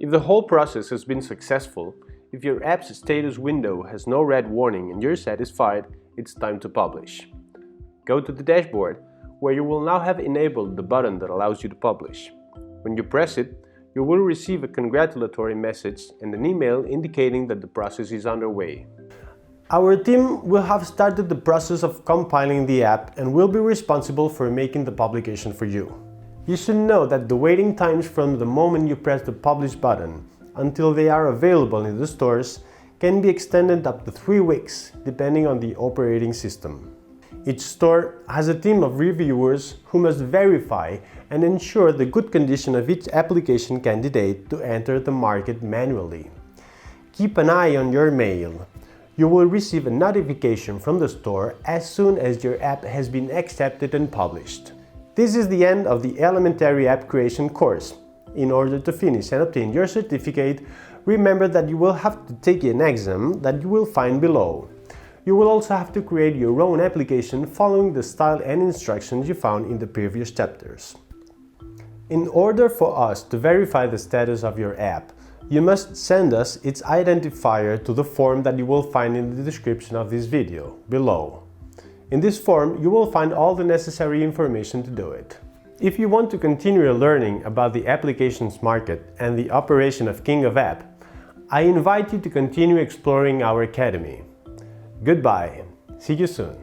If the whole process has been successful, if your app's status window has no red warning and you're satisfied, it's time to publish. Go to the dashboard, where you will now have enabled the button that allows you to publish. When you press it, you will receive a congratulatory message and an email indicating that the process is underway. Our team will have started the process of compiling the app and will be responsible for making the publication for you. You should know that the waiting times from the moment you press the publish button until they are available in the stores can be extended up to 3 weeks, depending on the operating system. Each store has a team of reviewers who must verify and ensure the good condition of each application candidate to enter the market manually. Keep an eye on your mail. You will receive a notification from the store as soon as your app has been accepted and published. This is the end of the elementary app creation course. In order to finish and obtain your certificate, remember that you will have to take an exam that you will find below. You will also have to create your own application following the style and instructions you found in the previous chapters. In order for us to verify the status of your app, you must send us its identifier to the form that you will find in the description of this video, below. In this form, you will find all the necessary information to do it. If you want to continue learning about the applications market and the operation of King of App, I invite you to continue exploring our academy. Goodbye. See you soon.